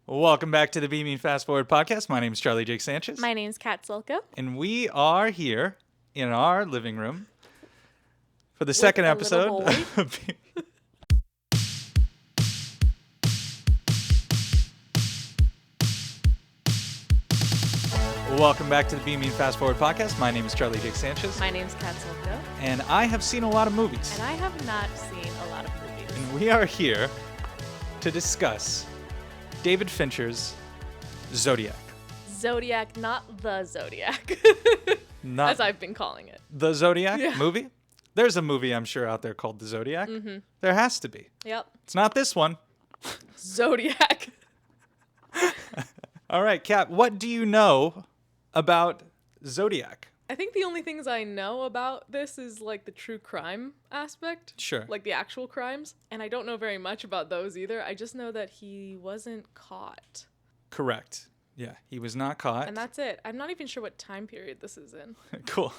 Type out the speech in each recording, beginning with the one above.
Welcome back to the Beaming Fast Forward podcast. My name is Charlie Jake Sanchez. My name's Kat Silko. And we are here in our living room for the second episode. Welcome back to the Beaming Fast Forward podcast. My name is Charlie Jake Sanchez. My name's Kat Silko. And I have seen a lot of movies. And I have not seen a lot of movies. And we are here to discuss David Fincher's Zodiac. Zodiac, not the Zodiac. Not as I've been calling it. The Zodiac movie? There's a movie, I'm sure, out there called The Zodiac. Mm-hmm. There has to be. Yep. It's not this one. Zodiac. All right, Kat, what do you know about Zodiac? I think the only things I know about this is like the true crime aspect. Sure. Like the actual crimes. And I don't know very much about those either. I just know that he wasn't caught. Correct. Yeah, he was not caught. And that's it. I'm not even sure what time period this is in. Cool.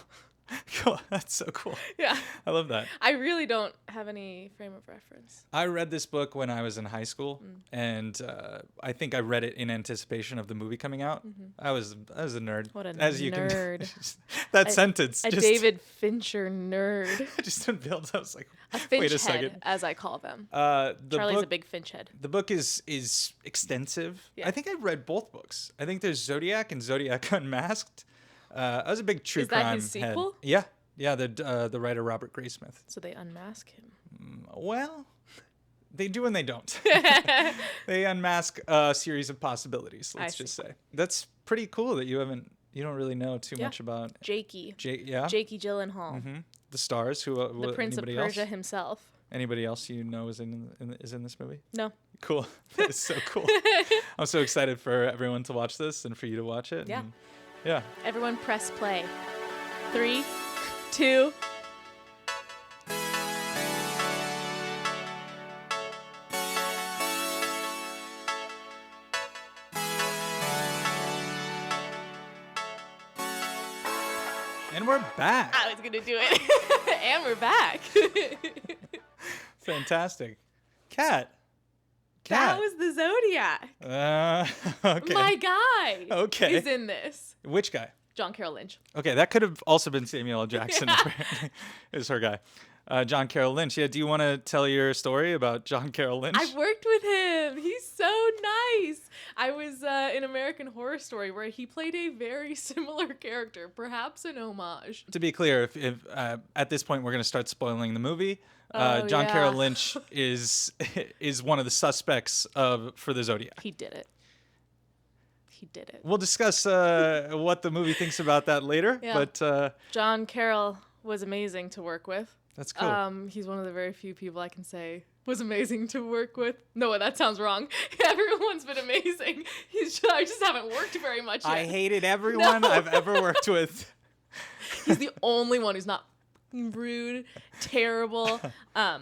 Cool. That's so cool. Yeah. I love that. I really don't have any frame of reference. I read this book when I was in high school, and I think I read it in anticipation of the movie coming out. Mm-hmm. I was a nerd. What a as nerd. You can, that sentence. A David Fincher nerd. I just didn't build. I was like, a Finch wait a head, second. as I call them. book, Charlie's a big Finch head. The book is extensive. Yeah. I think I read both books. I think there's Zodiac and Zodiac Unmasked. I was a big true crime head. Is that his sequel? Yeah. Yeah, the writer Robert Graysmith. So they unmask him. Well, they do and they don't. They unmask a series of possibilities, let's just say. That's pretty cool that you don't really know too much about Jakey. Jakey Gyllenhaal. Mm-hmm. The stars, the Prince of Persia himself. Anybody else you know is in this movie? No. Cool. It's so cool. I'm so excited for everyone to watch this and for you to watch it. Yeah. Yeah. Everyone press play. 3, 2. And we're back. I was going to do it. And we're back. Fantastic. Kat. That was the Zodiac. Okay. My guy. Okay. Is in this. Which guy? John Carroll Lynch. Okay, that could have also been Samuel L. Jackson. Apparently, is her guy. John Carroll Lynch. Yeah, do you want to tell your story about John Carroll Lynch? I've worked with him. He's so nice. I was in American Horror Story where he played a very similar character, perhaps an homage. To be clear, if at this point we're going to start spoiling the movie, John Carroll Lynch is one of the suspects for the Zodiac. He did it. We'll discuss what the movie thinks about that later. Yeah. But John Carroll was amazing to work with. That's cool. He's one of the very few people I can say was amazing to work with. No, that sounds wrong. Everyone's been amazing. I just haven't worked very much yet. I hated everyone I've ever worked with. He's the only one who's not rude, terrible.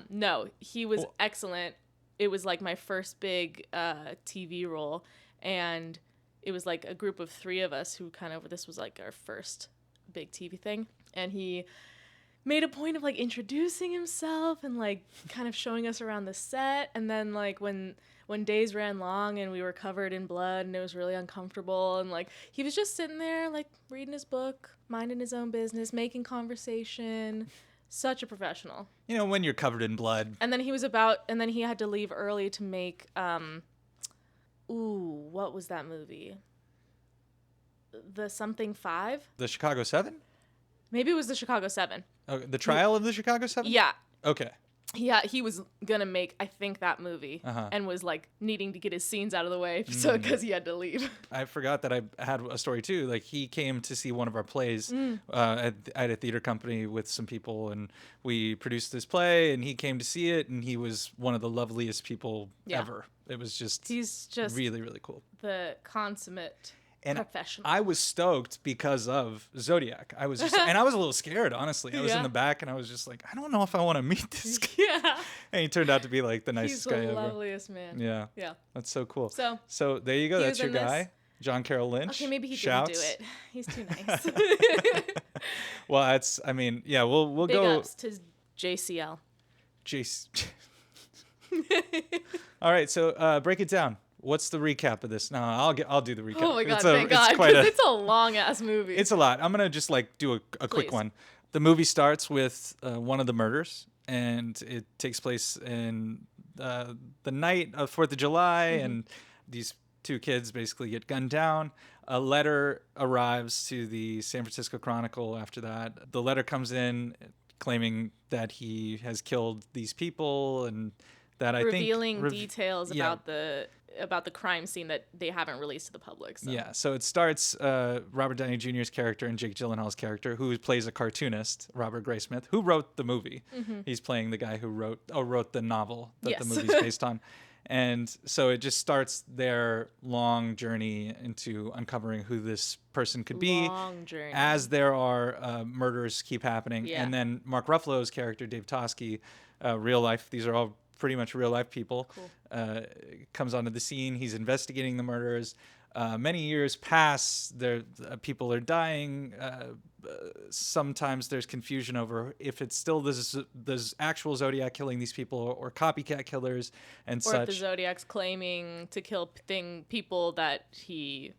No, he was excellent. It was like my first big TV role, and it was like a group of 3 of us who this was like our first big TV thing, and he made a point of like introducing himself and like kind of showing us around the set. And then like when days ran long and we were covered in blood and it was really uncomfortable, and like he was just sitting there like reading his book, minding his own business, making conversation. Such a professional. You know, when you're covered in blood. And then he had to leave early to make what was that movie? The Something 5? The Chicago 7? Maybe it was the Chicago 7. The Trial of the Chicago 7? Yeah. Okay. Yeah, he was gonna make, I think, that movie, and was like needing to get his scenes out of the way, so because he had to leave. I forgot that I had a story too. Like he came to see one of our plays at a theater company with some people, and we produced this play, and he came to see it, and he was one of the loveliest people ever. It was he's just really, really cool. The consummate professional. I was stoked because of Zodiac. I was just, and I was a little scared, honestly. I was in the back, and I was just like, I don't know if I want to meet this guy. Yeah. And he turned out to be like the nicest guy ever. He's the loveliest man. Yeah. Yeah. That's so cool. So there you go. That's your guy, John Carroll Lynch. Okay, maybe he didn't do it. He's too nice. Well, we'll Big go. ups to JCL. All right, so break it down. What's the recap of this? No, I'll do the recap. Oh my god, thank God, because it's a long ass movie. It's a lot. I'm gonna just like do a quick one. The movie starts with one of the murders, and it takes place in the night of 4th of July, and these two kids basically get gunned down. A letter arrives to the San Francisco Chronicle after that. The letter comes in claiming that he has killed these people, and that revealing details about the crime scene that they haven't released to the public. So. Yeah, so it starts Robert Downey Jr.'s character and Jake Gyllenhaal's character, who plays a cartoonist, Robert Graysmith, who wrote the movie. He's playing the guy who wrote the novel that the movie's based on. And so it just starts their long journey into uncovering who this person could be. Long journey. As there are murders keep happening. Yeah. And then Mark Ruffalo's character, Dave Toschi, real life, these are all pretty much real life people, comes onto the scene. He's investigating the murders. Many years pass. People are dying. Sometimes there's confusion over if it's still this actual Zodiac killing these people or copycat killers and such. Or if the Zodiac's claiming to kill people that he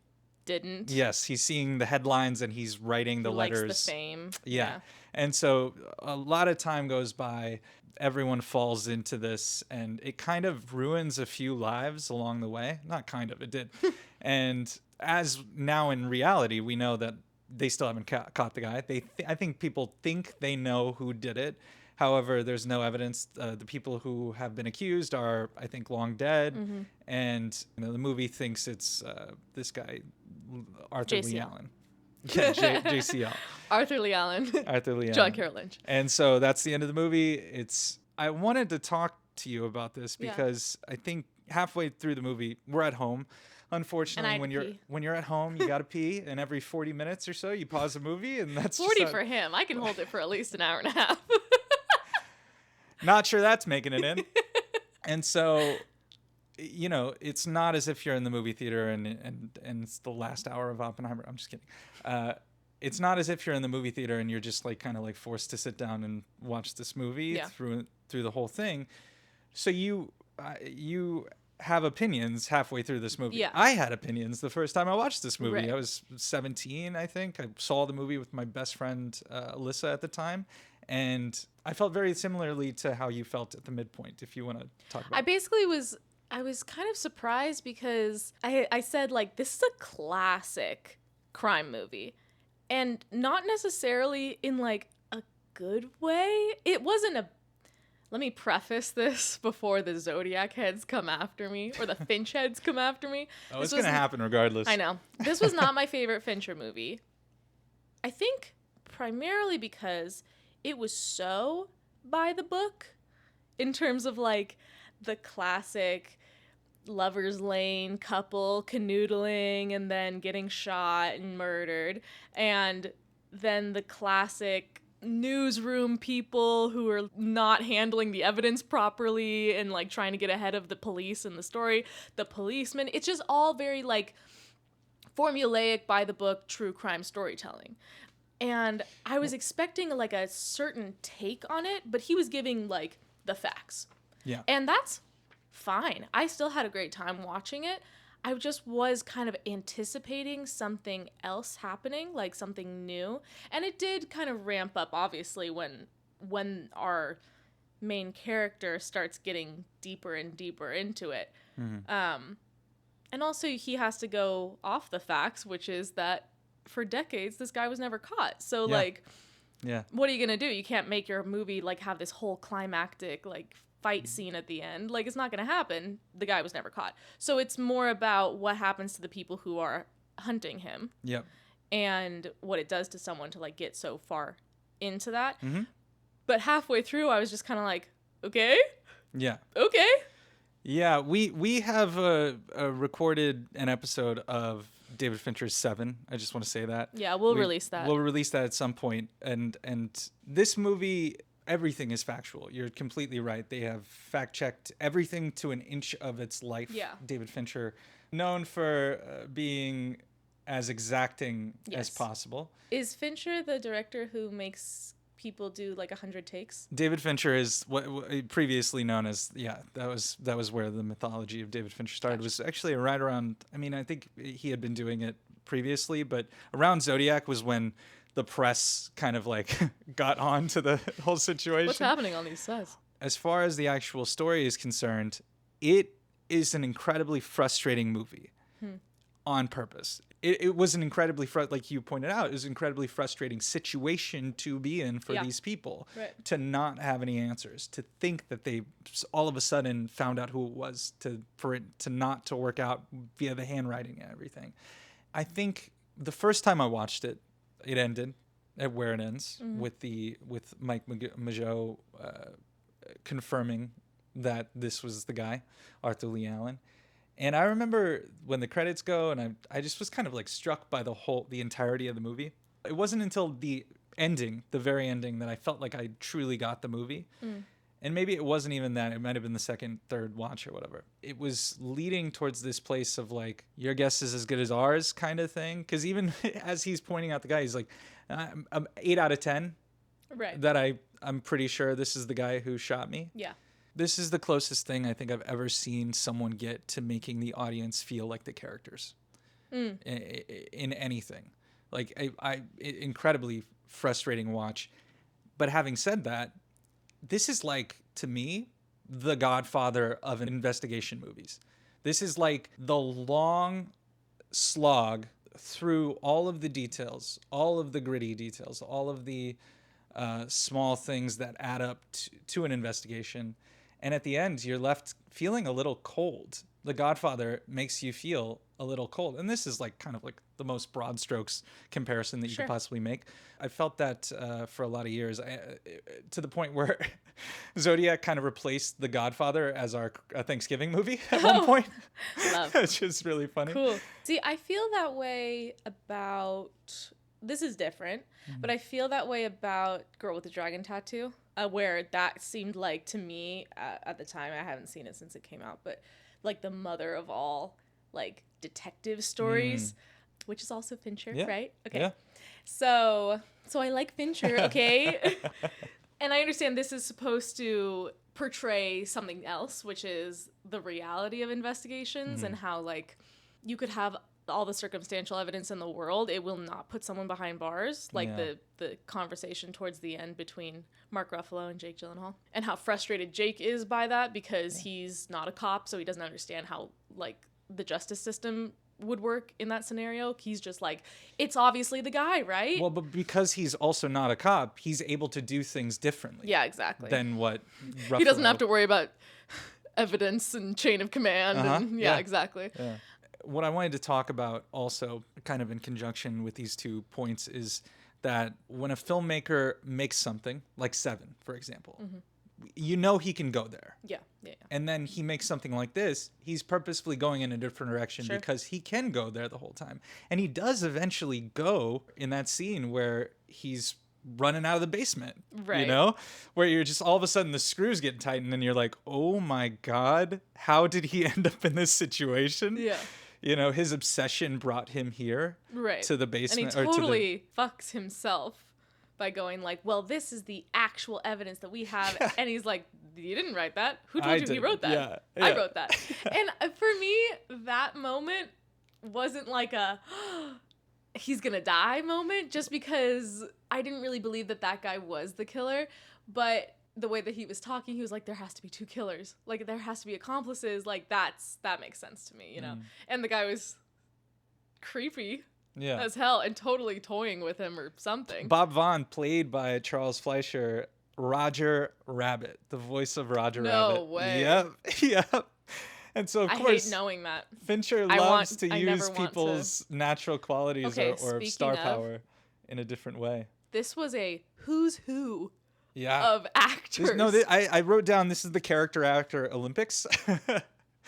didn't. Yes, he's seeing the headlines and he's writing the letters. Likes the fame. Yeah. And so a lot of time goes by. Everyone falls into this, and it kind of ruins a few lives along the way. Not kind of, it did. And as now in reality, we know that they still haven't caught the guy. I think people think they know who did it. However, there's no evidence. The people who have been accused are, I think, long dead. And the movie thinks it's this guy, Arthur Lee Allen. Yeah, JCL. Arthur Lee Allen. John Carroll Lynch. And so that's the end of the movie. I wanted to talk to you about this because I think halfway through the movie, we're at home. Unfortunately, when you're at home, you gotta pee, and every 40 minutes or so, you pause the movie, and that's 40 for him. I can hold it for at least an hour and a half. Not sure that's making it in. And so, it's not as if you're in the movie theater and it's the last hour of Oppenheimer. I'm just kidding. It's not as if you're in the movie theater and you're just like kind of like forced to sit down and watch this movie through the whole thing. So you have opinions halfway through this movie. Yeah. I had opinions the first time I watched this movie. Right. I was 17, I think. I saw the movie with my best friend Alyssa at the time. And I felt very similarly to how you felt at the midpoint, if you want to talk about it. I was kind of surprised because I said, like, this is a classic crime movie. And not necessarily in, like, a good way. It wasn't a... Let me preface this before the Zodiac heads come after me, or the Finch heads come after me. Oh, it's going to happen regardless. I know. This was not my favorite Fincher movie. I think primarily because it was so by the book in terms of, like, the classic lover's lane couple canoodling and then getting shot and murdered, and then the classic newsroom people who are not handling the evidence properly and like trying to get ahead of the police and the story, the policeman. It's just all very like formulaic by the book true crime storytelling. And I was expecting like a certain take on it, but he was giving like the facts. Yeah. And that's fine. I still had a great time watching it. I just was kind of anticipating something else happening, like something new. And it did kind of ramp up, obviously, when our main character starts getting deeper and deeper into it. Mm-hmm. And also he has to go off the facts, which is that for decades, this guy was never caught. So, what are you going to do? You can't make your movie, like, have this whole climactic, like, fight scene at the end. Like, it's not going to happen. The guy was never caught. So it's more about what happens to the people who are hunting him. Yep. And what it does to someone to, like, get so far into that. Mm-hmm. But halfway through, I was just kind of like, okay. Yeah. Okay. Yeah, we have recorded an episode of David Fincher's Seven. I just want to say that. Yeah, we'll release that. We'll release that at some point. And this movie, everything is factual. You're completely right. They have fact-checked everything to an inch of its life. Yeah. David Fincher, known for being as exacting as possible. Is Fincher the director who makes people do like 100 takes. David Fincher is what previously known as, that was where the mythology of David Fincher started. Was actually right around, I mean, I think he had been doing it previously, but around Zodiac was when the press kind of like got on to the whole situation. What's happening on these sets? As far as the actual story is concerned, it is an incredibly frustrating movie on purpose. It was an incredibly, like you pointed out, it was an incredibly frustrating situation to be in for these people. Right. To not have any answers, to think that they all of a sudden found out who it was, for it to not to work out via the handwriting and everything. I think the first time I watched it, it ended at where it ends with Mike Mageau confirming that this was the guy, Arthur Lee Allen. And I remember when the credits go, and I just was kind of like struck by the entirety of the movie. It wasn't until the very ending, that I felt like I truly got the movie. And maybe it wasn't even that. It might have been the second, third watch or whatever. It was leading towards this place of like, your guess is as good as ours kind of thing. Because even as he's pointing out the guy, he's like, I'm 8 out of 10. Right. That I'm pretty sure this is the guy who shot me. Yeah. This is the closest thing I think I've ever seen someone get to making the audience feel like the characters in anything. Like, incredibly frustrating watch. But having said that, this is like, to me, the Godfather of investigation movies. This is like the long slog through all of the details, all of the gritty details, all of the small things that add up to an investigation. And at the end, you're left feeling a little cold. The Godfather makes you feel a little cold. And this is like kind of like the most broad strokes comparison that you could possibly make. I felt that for a lot of years, to the point where Zodiac kind of replaced The Godfather as our Thanksgiving movie at one point. Love. It's just really funny. Cool. See, I feel that way about, this is different, but I feel that way about Girl with the Dragon Tattoo, where that seemed like, to me, at the time, I haven't seen it since it came out, but like the mother of all like detective stories, which is also Fincher, right? Okay. Yeah. So I like Fincher, okay? And I understand this is supposed to portray something else, which is the reality of investigations and how like you could have all the circumstantial evidence in the world, it will not put someone behind bars, like the conversation towards the end between Mark Ruffalo and Jake Gyllenhaal, and how frustrated Jake is by that because he's not a cop, so he doesn't understand how like the justice system would work in that scenario. He's just like, it's obviously the guy, right? Well, but because he's also not a cop, he's able to do things differently. Yeah, exactly. Than what Ruffalo. He doesn't have to worry about evidence and chain of command. And exactly. Yeah. What I wanted to talk about also, kind of in conjunction with these 2 points, is that when a filmmaker makes something, like Seven, for example, you know he can go there. Yeah. And then he makes something like this, he's purposefully going in a different direction because he can go there the whole time. And he does eventually go in that scene where he's running out of the basement, you know, where you're just all of a sudden the screws get tightened and you're like, oh my God, how did he end up in this situation? Yeah. You know, his obsession brought him here to the basement. And he totally fucks himself by going like, well, this is the actual evidence that we have. And he's like, you didn't write that. Who told you he wrote that? Yeah. I wrote that. And for me, that moment wasn't like a he's going to die moment, just because I didn't really believe that guy was the killer. But the way that he was talking, he was like, there has to be 2 killers. Like, there has to be accomplices. Like, that makes sense to me, you know? And the guy was creepy as hell and totally toying with him or something. Bob Vaughn, played by Charles Fleischer, Roger Rabbit, the voice of Roger Rabbit. No way. Yep. And so, of course, hate knowing that. Fincher loves to use people's natural qualities or star power in a different way. This was a who's who of actors. I wrote down, this is the character actor Olympics.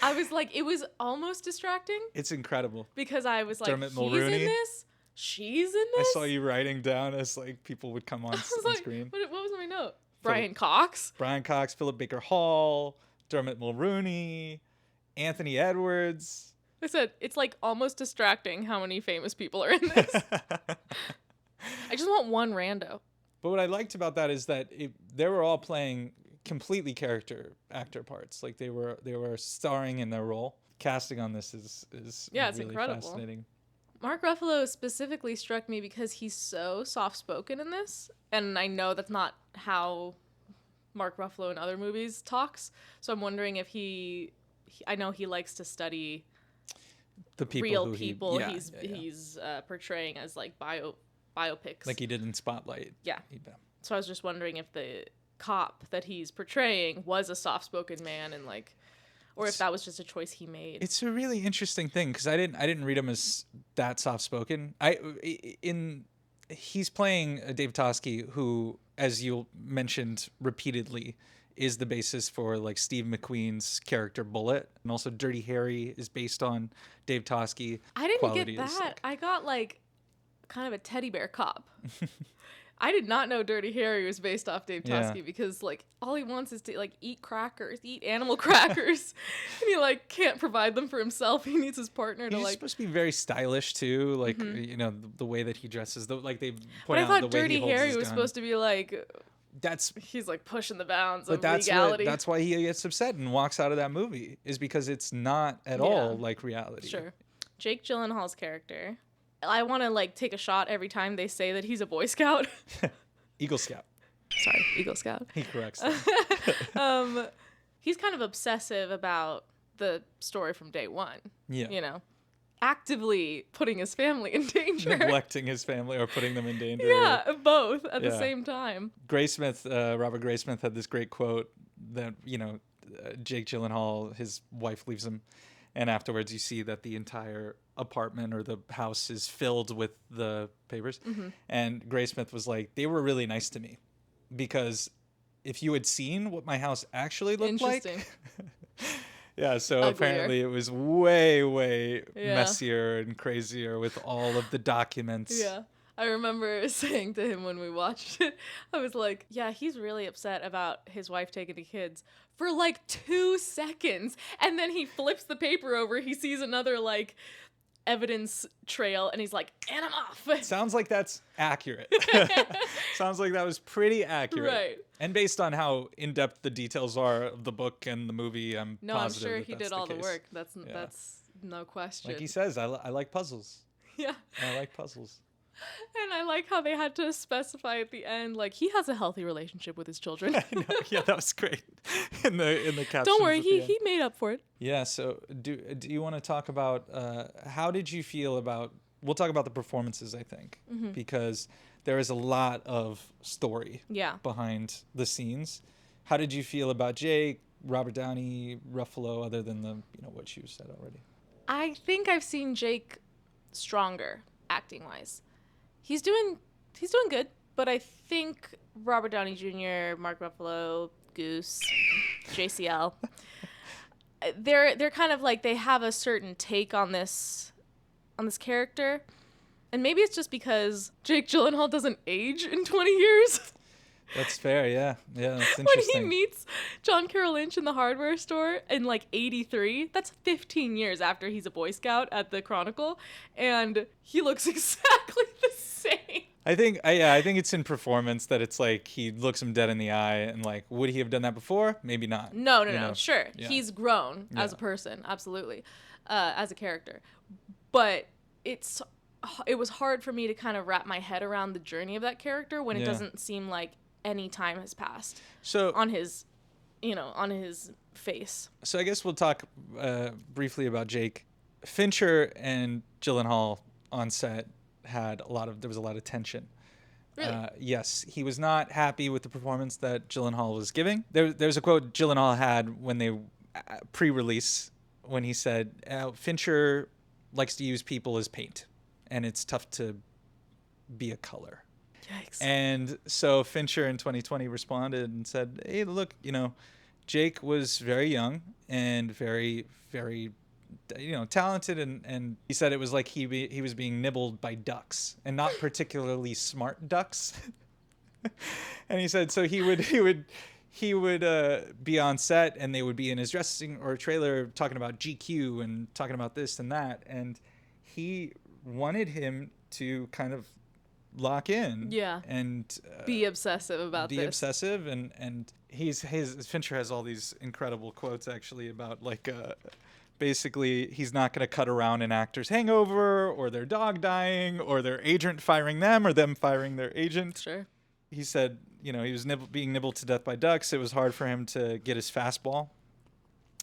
I was like, it was almost distracting. It's incredible. Because I was like, Dermot he's Mulroney. in this? She's in this? I saw you writing down as like people would come on screen. What was my note? Brian Cox, Philip Baker Hall, Dermot Mulroney, Anthony Edwards. I said, it's like almost distracting how many famous people are in this. I just want one rando. But what I liked about that is that they were all playing completely character actor parts. Like they were starring in their role. Casting on this is it's really incredible. fascinating. Mark Ruffalo specifically struck me because he's so soft-spoken in this, and I know that's not how Mark Ruffalo in other movies talks. So I'm wondering if I know he likes to study The people real people he's portraying as like biopics, like he did in Spotlight. Yeah. So I was just wondering if the cop that he's portraying was a soft-spoken man, and like, or if that was just a choice he made. It's a really interesting thing because I didn't read him as that soft-spoken. He's playing Dave Toschi, who, as you mentioned repeatedly, is the basis for like Steve McQueen's character Bullet, and also Dirty Harry is based on Dave Toschi. I didn't get that. I got like kind of a teddy bear cop. I did not know Dirty Harry was based off Dave Toschi because like all he wants is to like eat animal crackers, and he like can't provide them for himself. He needs his partner to He's like. supposed to be very stylish too, like you know the way that he dresses. Like they point but I out thought the way Dirty he holds Harry his was gun. supposed to be like. He's like pushing the bounds but of legality. That's why he gets upset and walks out of that movie, is because it's not at all like reality. Sure. Jake Gyllenhaal's character. I want to like take a shot every time they say that he's a Boy Scout. Eagle Scout. Sorry, Eagle Scout. He corrects them. He's kind of obsessive about the story from day one. Yeah. You know, actively putting his family in danger. Neglecting his family or putting them in danger. Yeah, both at the same time. Robert Graysmith had this great quote that, Jake Gyllenhaal, his wife leaves him, and afterwards you see that the entire apartment or the house is filled with the papers. Mm-hmm. And Graysmith was like, they were really nice to me because if you had seen what my house actually looked like. Yeah, so Uglier. Apparently it was way, way messier and crazier with all of the documents. Yeah. I remember saying to him when we watched it, I was like, yeah, he's really upset about his wife taking the kids for like 2 seconds. And then he flips the paper over. He sees another like evidence trail and he's like, and I'm off. Sounds like that's accurate. Sounds like that was pretty accurate. Right. And based on how in-depth the details are of the book and the movie, I'm positive I'm sure he that's did all the case. work. That's no question. Like he says, I like puzzles. Yeah. I like puzzles. And I like how they had to specify at the end, like, he has a healthy relationship with his children. I know. Yeah, that was great. In the captions. Don't worry, he made up for it. Yeah. So do you want to talk about how did you feel about? We'll talk about the performances, I think, because there is a lot of story behind the scenes. How did you feel about Jake, Robert Downey, Ruffalo, other than the what you said already? I think I've seen Jake stronger acting wise. He's doing good, but I think Robert Downey Jr., Mark Ruffalo, Goose, JCL, they're kind of like they have a certain take on this character, and maybe it's just because Jake Gyllenhaal doesn't age in 20 years. That's fair, yeah. Yeah, that's interesting. When he meets John Carroll Lynch in the hardware store in like 83, that's 15 years after he's a Boy Scout at the Chronicle, and he looks exactly the same. I think it's in performance that it's like he looks him dead in the eye and like, would he have done that before? Maybe not. No. Sure. Yeah. He's grown as a person, absolutely, as a character. But it was hard for me to kind of wrap my head around the journey of that character when it doesn't seem like any time has passed on his face. So I guess we'll talk briefly about Jake. Fincher and Gyllenhaal on set there was a lot of tension. Really? Yes, he was not happy with the performance that Gyllenhaal was giving. There's a quote Gyllenhaal had when they pre-release when he said, Fincher likes to use people as paint, and it's tough to be a color. Yikes. And so Fincher in 2020 responded and said, hey, look, Jake was very young and very, very, talented. And he said it was like he was being nibbled by ducks, and not particularly smart ducks. And he said, so he would be on set and they would be in his dressing or trailer talking about GQ and talking about this and that. And he wanted him to kind of lock in. Yeah. And be obsessive about be this. obsessive, and Fincher has all these incredible quotes actually about like basically he's not going to cut around an actor's hangover or their dog dying or their agent firing them or them firing their agent. Sure. He said, he was being nibbled to death by ducks. It was hard for him to get his fastball.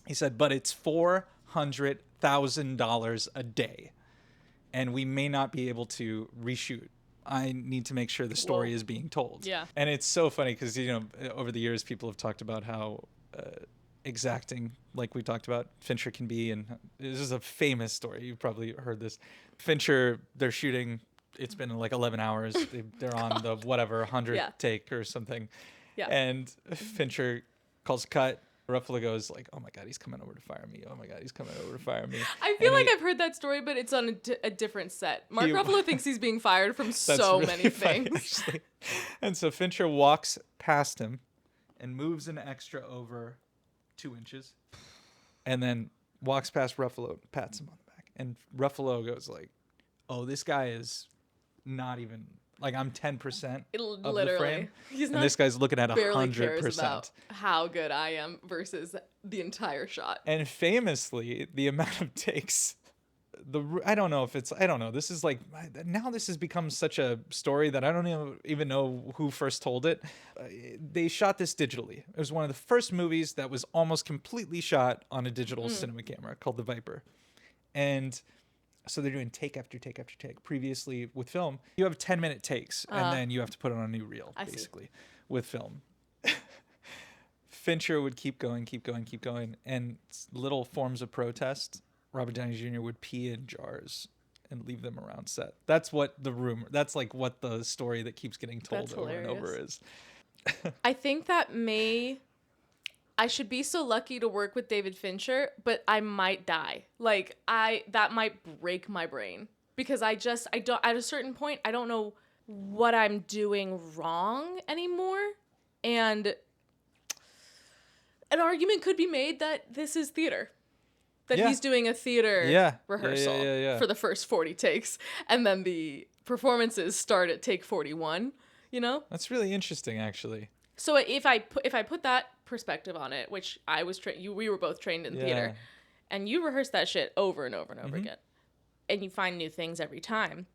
He said, but it's $400,000 a day, and we may not be able to reshoot. I need to make sure the story is being told. Yeah. And it's so funny because, over the years, people have talked about how exacting, like we talked about, Fincher can be. And this is a famous story. You've probably heard this. Fincher, they're shooting. It's been like 11 hours. They're on the 100th take or something. Yeah. And Fincher calls cut. Ruffalo goes like, oh my God, he's coming over to fire me. Oh my God, he's coming over to fire me. I feel like I've heard that story, but it's on a different set. Mark Ruffalo thinks he's being fired from so really many things. Actually. And so Fincher walks past him and moves an extra over 2 inches and then walks past Ruffalo, pats him on the back. And Ruffalo goes like, oh, this guy is not even... Like, I'm 10% of the frame, and this guy's looking at 100%. Barely cares about how good I am versus the entire shot. And famously, the amount of takes, I don't know. This is like, now this has become such a story that I don't even know who first told it. They shot this digitally. It was one of the first movies that was almost completely shot on a digital cinema camera called the Viper. And... so they're doing take after take after take. Previously with film, you have 10-minute takes, and then you have to put it on a new reel, basically, with film. Fincher would keep going, and little forms of protest. Robert Downey Jr. would pee in jars and leave them around set. That's what that's like what the story that keeps getting told over and over is. I think that I should be so lucky to work with David Fincher, but I might die. Like that might break my brain because I don't, at a certain point, I don't know what I'm doing wrong anymore. And an argument could be made that this is theater, that he's doing a theater rehearsal for the first 40 takes. And then the performances start at take 41, That's really interesting, actually. So if I put that perspective on it, which I was we were both trained in theater, and you rehearse that shit over and over and over again, and you find new things every time.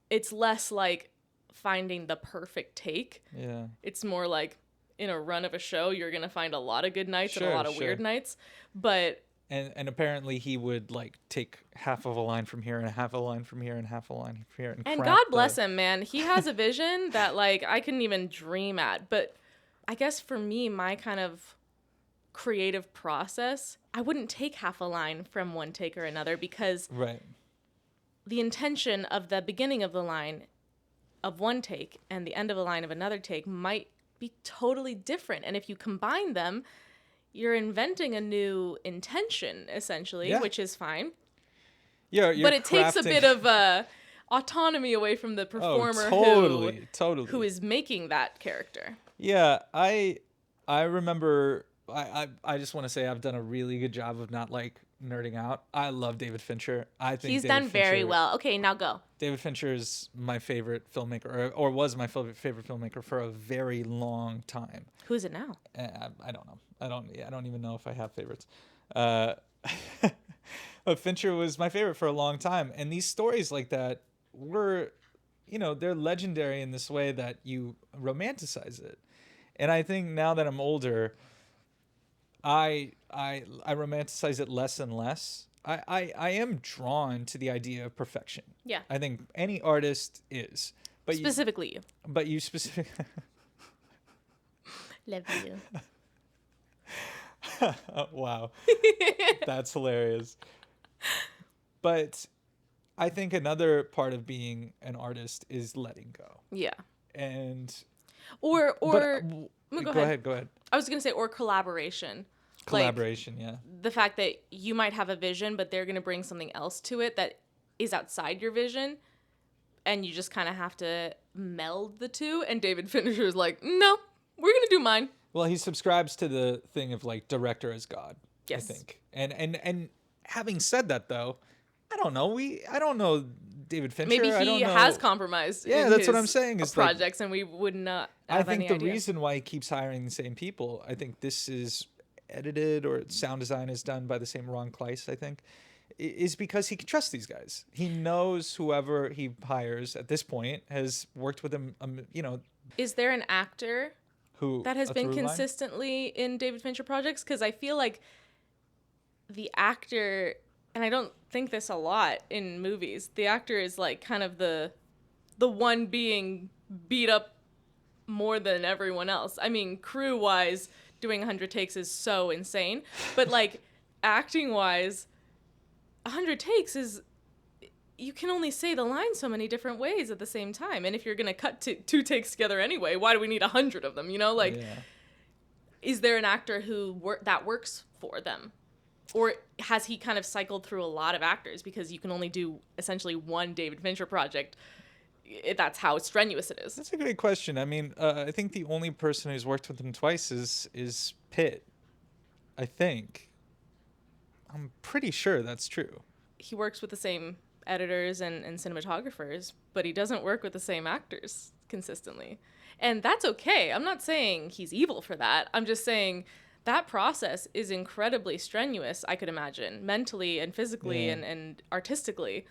It's less like finding the perfect take. Yeah. It's more like in a run of a show, you're gonna find a lot of good nights and a lot of weird nights, but. And apparently he would like take half of a line from here and half a line from here and half a line from here. And God bless him, man. He has a vision that like I couldn't even dream at. But I guess for me, my kind of creative process, I wouldn't take half a line from one take or another because the intention of the beginning of the line of one take and the end of a line of another take might be totally different. And if you combine them, you're inventing a new intention, essentially, which is fine. You're but it takes a bit of autonomy away from the performer who is making that character. Yeah, I remember, I just want to say I've done a really good job of not, like, nerding out. I love David Fincher. I think he's done very well. Okay, now go. David Fincher is my favorite filmmaker, or was my favorite filmmaker for a very long time. Who's it now? I don't know. I don't even know if I have favorites. But Fincher was my favorite for a long time. And these stories like that were, they're legendary in this way that you romanticize it. And I think now that I'm older, I romanticize it less and less. I am drawn to the idea of perfection. Yeah. I think any artist is. But specifically you. But you specifically. Love you. Wow. That's hilarious. But I think another part of being an artist is letting go. Yeah. And or go ahead. I was going to say or collaboration. Collaboration, like, the fact that you might have a vision, but they're going to bring something else to it that is outside your vision, and you just kind of have to meld the two. And David Fincher is like, no, we're going to do mine. Well, he subscribes to the thing of like director as God. Yes. I think. And having said that, though, I don't know David Fincher. Maybe I don't he know. has compromised. Yeah, in that's what his I'm saying. Is projects, and we would not. Have I think any the idea. reason why he keeps hiring the same people, I think this is edited or sound design is done by the same Ron Kleiss, I think, is because he can trust these guys. He knows whoever he hires at this point has worked with him, Is there an actor who that has a been through line? consistently in David Fincher projects? Because I feel like the actor, and I don't think this a lot in movies, the actor is like kind of the one being beat up more than everyone else. I mean, crew wise, doing 100 takes is so insane, but like acting wise, 100 takes is, you can only say the line so many different ways at the same time. And if you're gonna cut two takes together anyway, why do we need 100 of them? Is there an actor who that works for them, or has he kind of cycled through a lot of actors because you can only do essentially one David Fincher project? That's how strenuous it is. That's a great question. I mean, I think the only person who's worked with him twice is Pitt. I think. I'm pretty sure that's true. He works with the same editors and cinematographers, but he doesn't work with the same actors consistently. And that's okay. I'm not saying he's evil for that. I'm just saying that process is incredibly strenuous, I could imagine, mentally and physically and artistically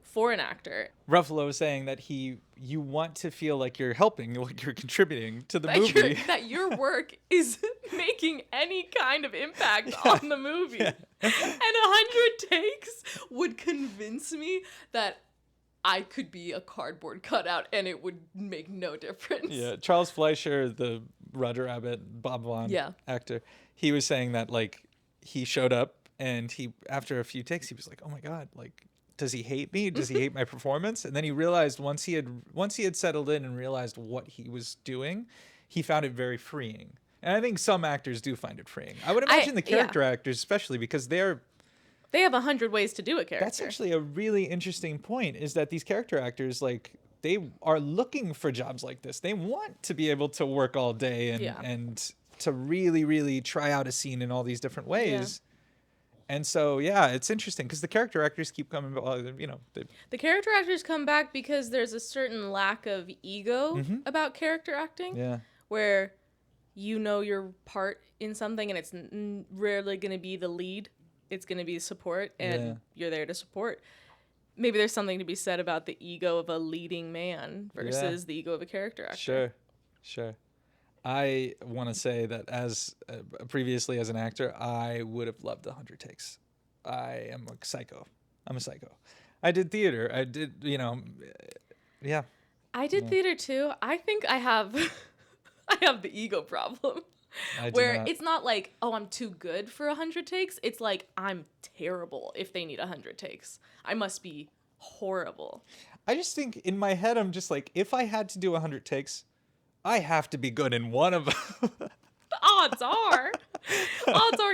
for an actor. Ruffalo was saying that you want to feel like you're helping, like you're contributing to the movie. That your work is making any kind of impact on the movie. Yeah. And 100 takes would convince me that I could be a cardboard cutout and it would make no difference. Yeah, Charles Fleischer, the Roger Rabbit, Bob Vaughn actor, he was saying that like he showed up and he, after a few takes, he was like, oh my God, like, does he hate me? Does he hate my performance? And then he realized once he had settled in and realized what he was doing, he found it very freeing. And I think some actors do find it freeing. I would imagine the character actors, especially because they have 100 ways to do a character. That's actually a really interesting point, is that these character actors, like, they are looking for jobs like this. They want to be able to work all day and to really, really try out a scene in all these different ways. Yeah. And so, it's interesting because the character actors keep coming back. The character actors come back because there's a certain lack of ego about character acting. Yeah. Where you know your part in something and it's rarely going to be the lead. It's going to be support and you're there to support. Maybe there's something to be said about the ego of a leading man versus the ego of a character actor. Sure. I want to say that as previously as an actor, I would have loved 100 takes. I am a psycho. I'm a psycho. I did theater. I did, I did theater too. I think I have I have the ego problem. Where it's not like, oh, I'm too good for 100 takes. It's like, I'm terrible if they need 100 takes. I must be horrible. I just think in my head, I'm just like, if I had to do 100 takes, I have to be good in one of them. The odds are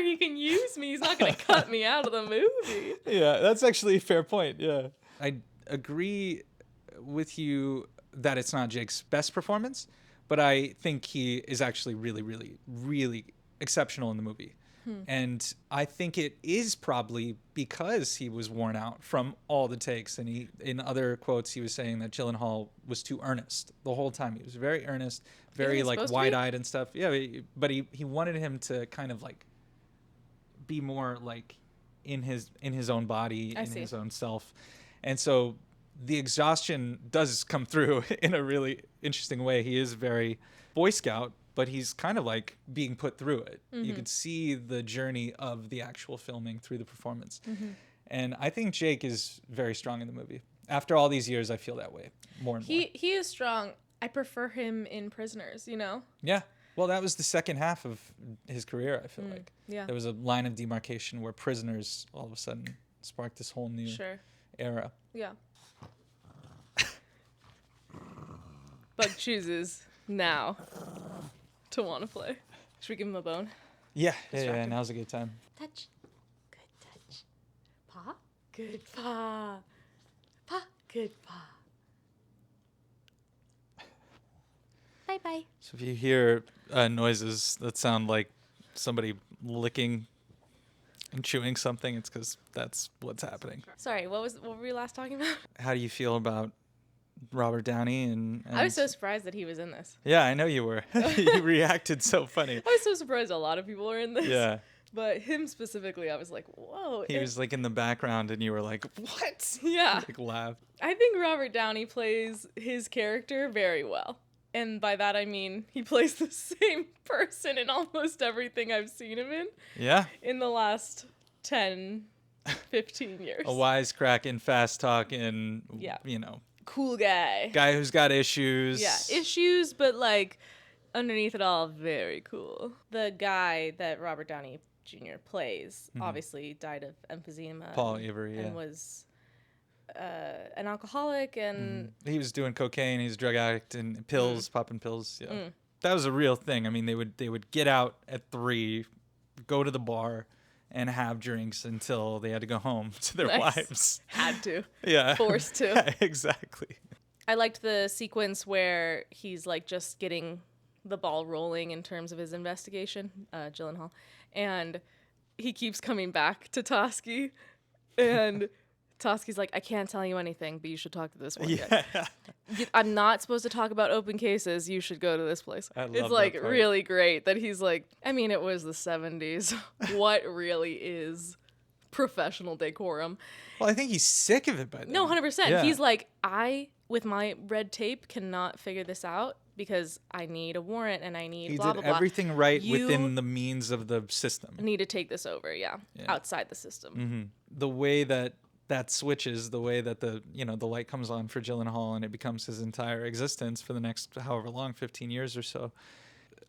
he can use me. He's not going to cut me out of the movie. Yeah, that's actually a fair point. Yeah. I agree with you that it's not Jake's best performance, but I think he is actually really, really, really exceptional in the movie. And I think it is probably because he was worn out from all the takes. And he, in other quotes, he was saying that Gyllenhaal was too earnest the whole time. He was very earnest, very like wide-eyed and stuff. Yeah, but he wanted him to kind of like be more like in his own body, his own self. And so the exhaustion does come through in a really interesting way. He is very Boy Scout, but he's kind of like being put through it. You could see the journey of the actual filming through the performance. And I think Jake is very strong in the movie. After all these years, I feel that way more and more. He is strong. I prefer him in Prisoners, Yeah. Well, that was the second half of his career, I feel like. Yeah. There was a line of demarcation where Prisoners all of a sudden sparked this whole new era. Yeah. Bug chooses now to want to play. Should we give him a bone? Yeah, now's a good time. Touch. Good touch. Paw. Good paw. Paw. Good paw. Bye-bye. So if you hear noises that sound like somebody licking and chewing something, it's because that's what's happening. Sorry, what were we last talking about? How do you feel about Robert Downey? And I was so surprised that he was in this. Yeah, I know you were. You reacted so funny. I was so surprised a lot of people were in this. Yeah. But him specifically, I was like, whoa. He was like in the background and you were like, what? Yeah. Like laughed. I think Robert Downey plays his character very well. And by that I mean he plays the same person in almost everything I've seen him in. Yeah. In the last 10, 15 years. A wisecracking, fast talking, Yeah. you know. Cool guy. Guy who's got issues. Yeah, issues, but like underneath it all, very cool. The guy that Robert Downey Jr. plays obviously died of emphysema. Paul Avery, yeah. And was an alcoholic and... He was doing cocaine, he's a drug addict, and pills, popping pills. Yeah. That was a real thing. I mean, they would get out at 3, go to the bar, and have drinks until they had to go home to their wives. Had to. Yeah. Forced to. Yeah, exactly. I liked the sequence where he's like just getting the ball rolling in terms of his investigation, Gyllenhaal, and he keeps coming back to Toschi, and Toschi's like, I can't tell you anything, but you should talk to this one guy. I'm not supposed to talk about open cases. You should go to this place. I love it's like that part. really great that he's like, I mean, it was the 70s. What really is professional decorum? Well, I think he's sick of it by then. No, 100%. Yeah. He's like, I, with my red tape, cannot figure this out because I need a warrant and I need blah, blah, blah. He did everything right You within the means of the system. need to take this over, outside the system. The way that switches, the way that the light comes on for Gyllenhaal and it becomes his entire existence for the next however long, 15 years or so.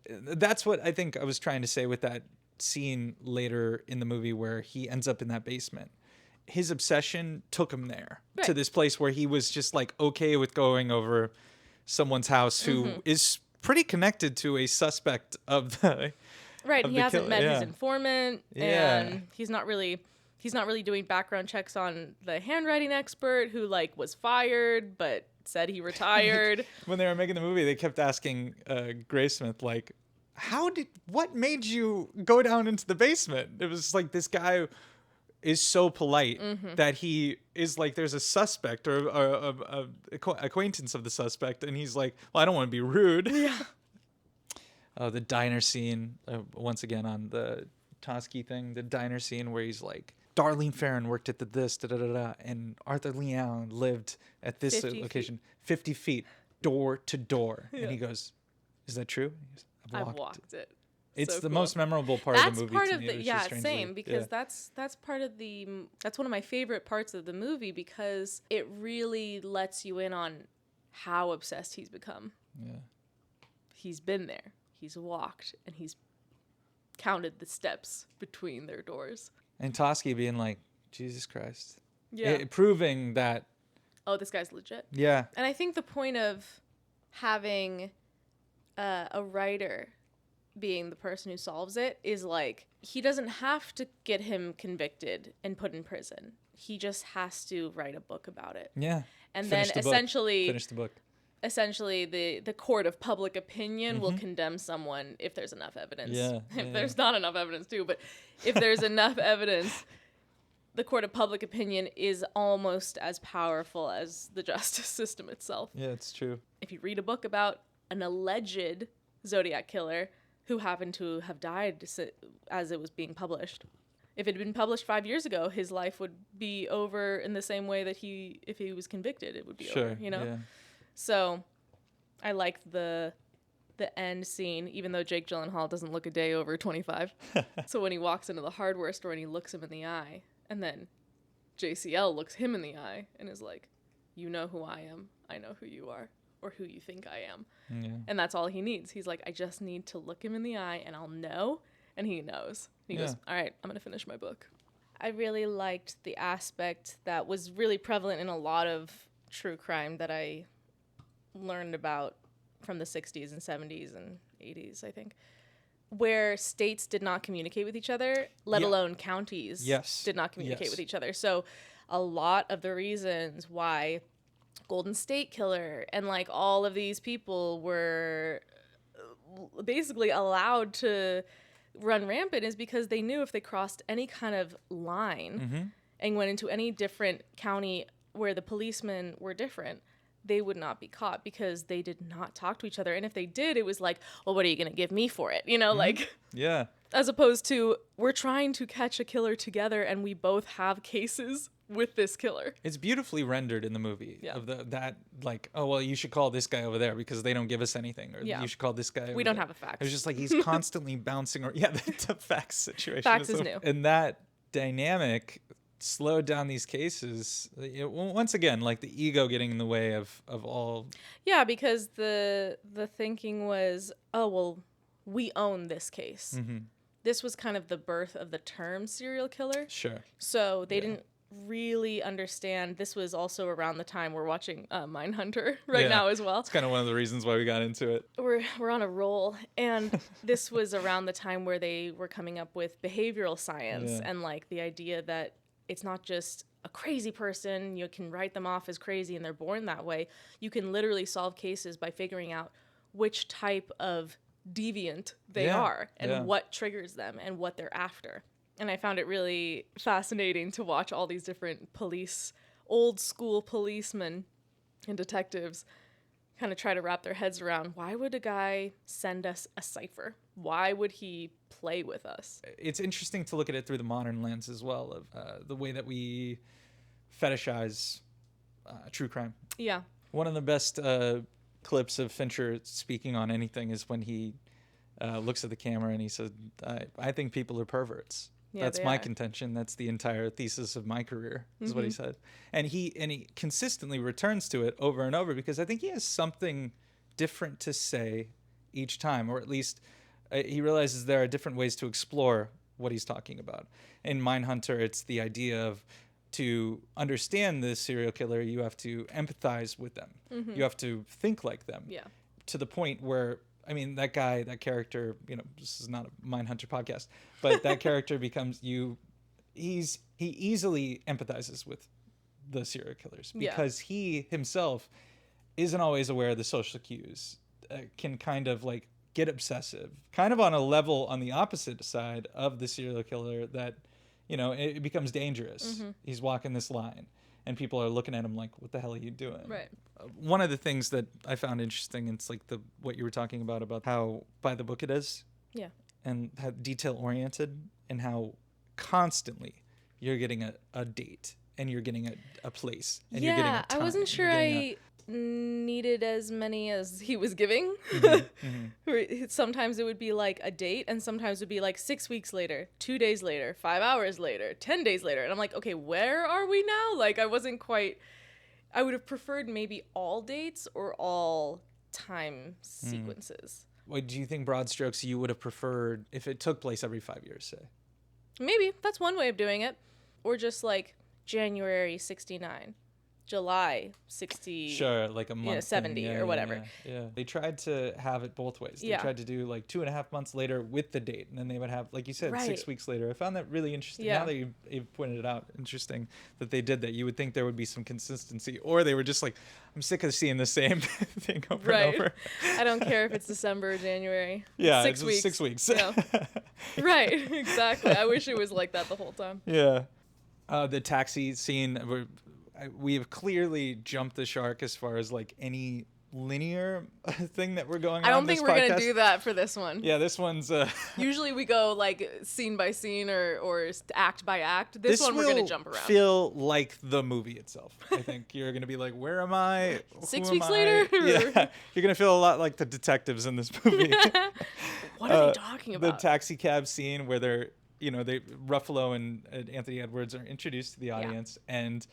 That's what I think I was trying to say with that scene later in the movie where he ends up in that basement. His obsession took him there to this place where he was just like okay with going over someone's house who is pretty connected to a suspect of the Right, of he the hasn't met kill- his informant, Yeah. and he's not really doing background checks on the handwriting expert who like was fired but said he retired. When they were making the movie, they kept asking Graysmith, like, what made you go down into the basement? It was like this guy is so polite that he is like, there's a suspect or a acquaintance of the suspect, and he's like, well, I don't want to be rude. Yeah. Oh, the diner scene, once again on the Toschi thing, the diner scene where he's like, Darlene Ferrin worked at this, and Arthur Leon lived at this 50 location, 50 feet, door to door. And he goes, is that true? He goes, I've walked it. It's So the cool. most memorable part of the movie That's to part me. of the It's just strangely- same because that's part of that's one of my favorite parts of the movie because it really lets you in on how obsessed he's become. Yeah. He's been there. He's walked and he's counted the steps between their doors. And Toschi being like, Jesus Christ. Yeah. Proving that, Oh, this guy's legit. yeah. And I think the point of having a writer being the person who solves it is like he doesn't have to get him convicted and put in prison. He just has to write a book about it. Yeah. And Finish then the book. essentially Finish the book. the court of public opinion will condemn someone if there's enough evidence. Yeah, If there's not enough evidence too, but if there's enough evidence, the court of public opinion is almost as powerful as the justice system itself. Yeah, it's true. If you read a book about an alleged Zodiac killer who happened to have died as it was being published, if it had been published 5 years ago, his life would be over in the same way that if he was convicted, it would be over, you know? Yeah. So I like the end scene, even though Jake Gyllenhaal doesn't look a day over 25. So when he walks into the hardware store and he looks him in the eye, and then JCL looks him in the eye and is like, you know who I am, I know who you are, or who you think I am. Yeah. And that's all he needs. He's like, I just need to look him in the eye and I'll know. And he knows. He goes, all right, I'm going to finish my book. I really liked the aspect that was really prevalent in a lot of true crime that I learned about from the 60s and 70s and 80s, I think, where states did not communicate with each other, let alone counties did not communicate with each other. So a lot of the reasons why Golden State Killer and like all of these people were basically allowed to run rampant is because they knew if they crossed any kind of line and went into any different county where the policemen were different, they would not be caught because they did not talk to each other. And if they did, it was like, well, what are you going to give me for it? You know, like, yeah. As opposed to, we're trying to catch a killer together and we both have cases with this killer. It's beautifully rendered in the movie of that like, oh, well, you should call this guy over there because they don't give us anything, or you should call this guy over We don't there. have a fax. It's just like he's constantly bouncing or the fax situation. Fax is new. And that dynamic slowed down these cases. Once again, like the ego getting in the way of all. Yeah, because the thinking was, oh, well, we own this case. This was kind of the birth of the term serial killer. Sure. So they didn't really understand. This was also around the time we're watching Mindhunter now as well. It's kind of one of the reasons why we got into it. We're on a roll, and this was around the time where they were coming up with behavioral science and like the idea that it's not just a crazy person. You can write them off as crazy and they're born that way. You can literally solve cases by figuring out which type of deviant they are and what triggers them and what they're after. And I found it really fascinating to watch all these different old school policemen and detectives kind of try to wrap their heads around, why would a guy send us a cipher? Why would he play with us? It's interesting to look at it through the modern lens as well, of the way that we fetishize true crime. Yeah. One of the best clips of Fincher speaking on anything is when he looks at the camera and he said, I think people are perverts. Yeah, that's my contention. That's the entire thesis of my career, is what he said. And he consistently returns to it over and over because I think he has something different to say each time, or at least he realizes there are different ways to explore what he's talking about. In Mindhunter, it's the idea of, to understand the serial killer, you have to empathize with them. You have to think like them. Yeah. To the point where, I mean, that character, this is not a Mindhunter podcast, but that character becomes he easily empathizes with the serial killers because he himself isn't always aware of the social cues, can kind of like get obsessive, kind of on a level on the opposite side of the serial killer that, it becomes dangerous. He's walking this line and people are looking at him like, what the hell are you doing? Right. One of the things that I found interesting, it's like what you were talking about how by the book it is. Yeah. And how detail oriented, and how constantly you're getting a date and you're getting a place and you're getting a time. I wasn't sure I needed as many as he was giving. Sometimes it would be like a date, and sometimes it would be like 6 weeks later, 2 days later, 5 hours later, 10 days later. And I'm like, okay, where are we now? Like, I would have preferred maybe all dates or all time sequences. What do you think, broad strokes, you would have preferred if it took place every 5 years, say? Maybe. That's one way of doing it. Or just like January 69. July 60, sure, like a month, 70 or whatever. Yeah. They tried to have it both ways. They tried to do like 2.5 months later with the date, and then they would have, like you said, 6 weeks later. I found that really interesting. Now that you've pointed it out, interesting that they did that. You would think there would be some consistency, or they were just like, I'm sick of seeing the same thing over and over. I don't care if it's December or January. Yeah, 6 weeks. 6 weeks. Yeah. Right, exactly. I wish it was like that the whole time. Yeah. The taxi scene, we have clearly jumped the shark as far as like any linear thing that we're going on. I don't think we're going to do that for this one. Yeah, this one's... Usually we go like scene by scene or act by act. This one we're going to jump around. Feel like the movie itself. I think you're going to be like, where am I? 6 weeks later? Yeah, you're going to feel a lot like the detectives in this movie. What are they talking about? The taxi cab scene where Ruffalo and Anthony Edwards are introduced to the audience, and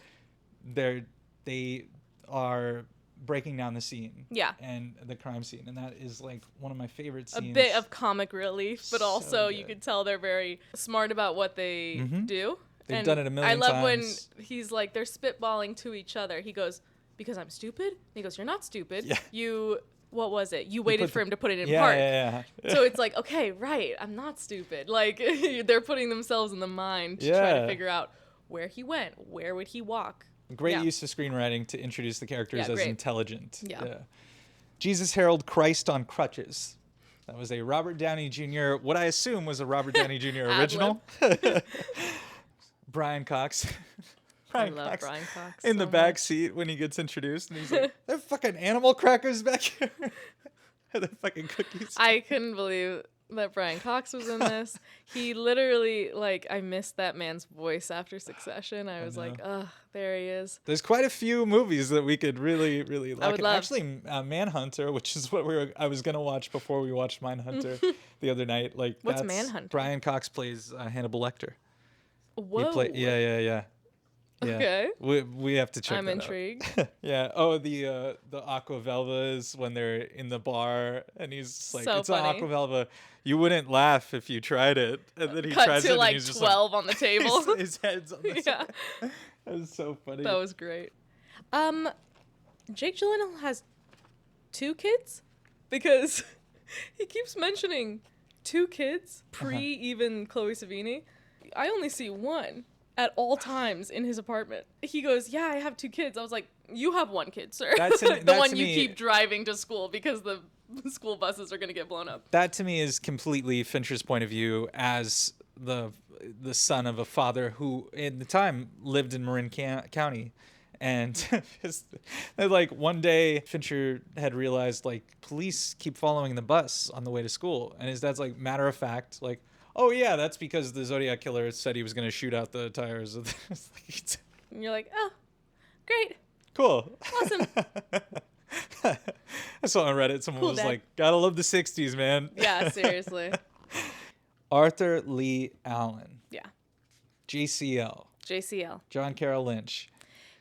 they are breaking down the scene and the crime scene, and that is like one of my favorite scenes. A bit of comic relief, but also you could tell they're very smart about what they do. They've done it a million times. I love when he's like, they're spitballing to each other. He goes, because I'm stupid? And he goes, you're not stupid. Yeah. What was it? You waited for him to put it in park. Yeah. So it's like, okay, right, I'm not stupid. Like, they're putting themselves in the mind to try to figure out where he went, where would he walk. Great use of screenwriting to introduce the characters as intelligent. Yeah. Jesus Herald Christ on crutches. That was a Robert Downey Jr., what I assume was a Robert Downey Jr. Ad-lib. original. Brian Cox. I love Brian Cox in so the back much. seat when he gets introduced, and he's like, "They're fucking animal crackers back here." They're fucking cookies. I couldn't believe that Brian Cox was in this. He literally, like, I missed that man's voice after Succession. I was like, ugh, there he is. There's quite a few movies that we could really, really like. would love. Actually, Manhunter, which is what I was gonna watch before we watched Mindhunter the other night. Like, What's that's- Manhunter? Brian Cox plays Hannibal Lecter. Whoa. Yeah. Okay. We have to check. I'm that intrigued. Out. Yeah. Oh, the Aqua Velvas when they're in the bar and he's just like, So "It's an funny. Aqua Velva. You wouldn't laugh if you tried it." And then he Cut tries to it like and he's just 12 on the like, table. his head's on the Yeah. side. That was so funny. That was great. Jake Gyllenhaal has 2 kids because he keeps mentioning 2 kids pre even Chloe Savini. I only see 1 at all times in his apartment. He goes, "Yeah, I have 2 kids." I was like, "You have 1 kid, sir." The that one to you me- keep driving to school because the school buses are going to get blown up. That to me is completely Fincher's point of view as the son of a father who, in the time, lived in Marin County. And like one day Fincher had realized like police keep following the bus on the way to school, and his dad's like, matter of fact, like, "Oh yeah, that's because the Zodiac killer said he was going to shoot out the tires of the..." And you're like, "Oh, great. Cool. Awesome." I saw on Reddit someone Cool, was Dad. like, "Gotta love the 60s, man." Yeah, seriously. Arthur Lee Allen, Yeah. JCL, JCL. John Carroll Lynch.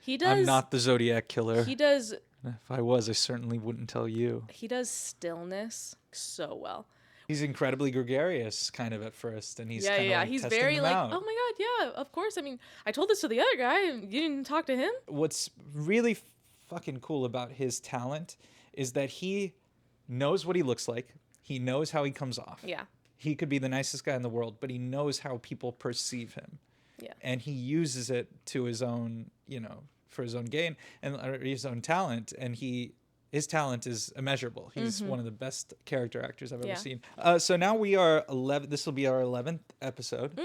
He does I'm not the Zodiac killer. He does If I was, I certainly wouldn't tell you. stillness so well. He's incredibly gregarious, kind of at first, and he's kind of like He's testing very them like, out. "Oh my god, yeah, of course. I mean, I told this to the other guy, and you didn't talk to him." What's really fucking cool about his talent is that he knows what he looks like. He knows how he comes off. Yeah. He could be the nicest guy in the world, but he knows how people perceive him. Yeah. And he uses it to his own, for his own gain and his own talent. And his talent is immeasurable. He's one of the best character actors I've ever seen. So now we are 11. This will be our 11th episode.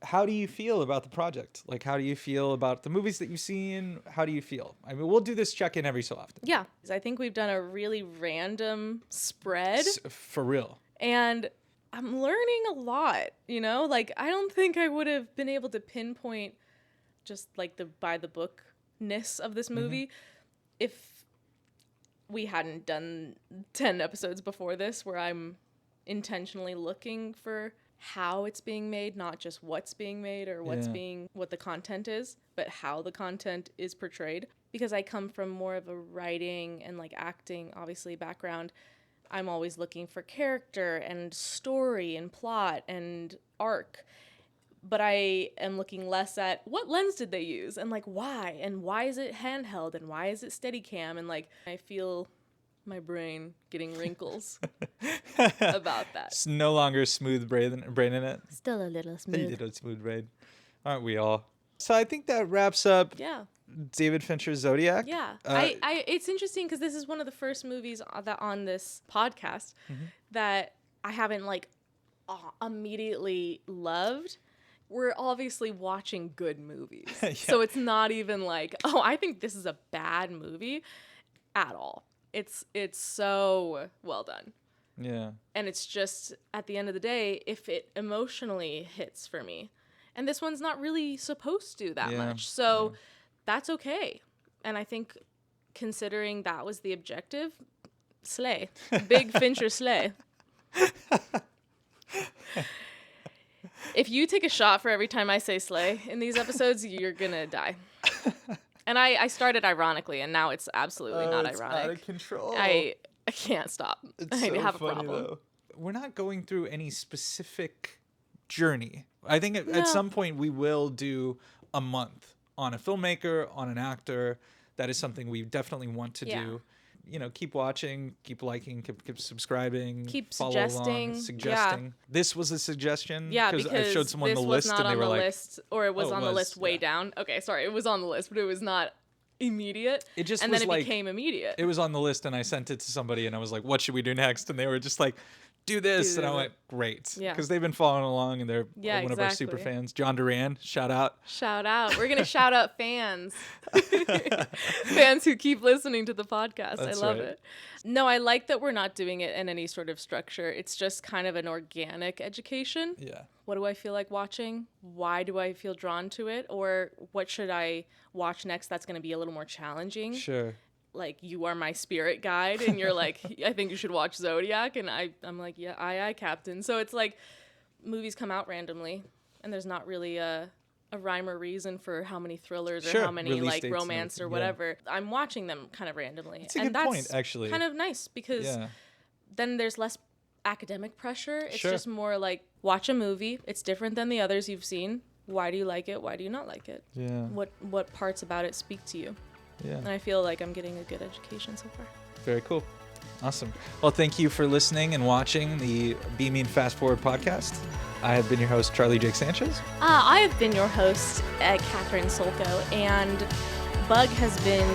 How do you feel about the project? Like, how do you feel about the movies that you've seen? How do you feel? I mean, we'll do this check-in every so often. Yeah. I think we've done a really random spread, For real. and I'm learning a lot, Like, I don't think I would have been able to pinpoint just like the by the bookness of this movie if we hadn't done 10 episodes before this where I'm intentionally looking for how it's being made, not just what's being made or what the content is, but how the content is portrayed. Because I come from more of a writing and like acting, obviously, background. I'm always looking for character and story and plot and arc. But I am looking less at what lens did they use and like why, and why is it handheld and why is it Steadicam, and like I feel my brain getting wrinkles about that. It's no longer smooth brain in it. Still a little A smooth. little smooth brain. Aren't we all? So I think that wraps up Yeah. David Fincher's Zodiac. Yeah. It's interesting because this is one of the first movies that on this podcast that I haven't like immediately loved. We're obviously watching good movies. So it's not even like, "Oh, I think this is a bad movie," at all. It's so well done. Yeah. And it's just, at the end of the day, if it emotionally hits for me. And this one's not really supposed to that much. So that's okay. And I think considering that was the objective, slay. Big Fincher slay. If you take a shot for every time I say slay in these episodes, you're going to die. And I started ironically, and now it's absolutely not it's ironic. out of control. I can't stop. It's I so have a funny, problem. though. We're not going through any specific journey. I think No. at some point we will do a month on a filmmaker, on an actor. That is something we definitely want to do. Keep watching, keep liking, keep subscribing, Keep follow suggesting. along, suggesting. This was a suggestion. Yeah, because I showed someone this the was list not and they on were the like, list, or it was Oh, it on the was, list way yeah. down. Okay, sorry, it was on the list, but it was not immediate. It just and was then it like- became immediate. it was on the list and I sent it to somebody and I was like, what should we do next? And they were just like, do this. And I went, great. Yeah. Because they've been following along and they're one of our super fans. John Duran, shout out. Shout out. We're going to shout out fans. Fans who keep listening to the podcast. That's I love right. it. No, I like that we're not doing it in any sort of structure. It's just kind of an organic education. Yeah. What do I feel like watching? Why do I feel drawn to it? Or what should I watch next that's going to be a little more challenging? Sure. Like, you are my spirit guide, and you're like, I think you should watch Zodiac. And I'm like, yeah, aye, Captain. So it's like movies come out randomly, and there's not really a rhyme or reason for how many thrillers or how many Release like dates romance or whatever. I'm watching them kind of randomly. That's a and good that's point, actually. kind of nice because then there's less academic pressure. It's just more like, watch a movie. It's different than the others you've seen. Why do you like it? Why do you not like it? Yeah. What parts about it speak to you? Yeah. And I feel like I'm getting a good education so far. Very cool. Awesome. Well, thank you for listening and watching the Be Mean Fast Forward podcast. I have been your host, Charlie Jake Sanchez. I have been your host, Catherine Solko, and Bug has been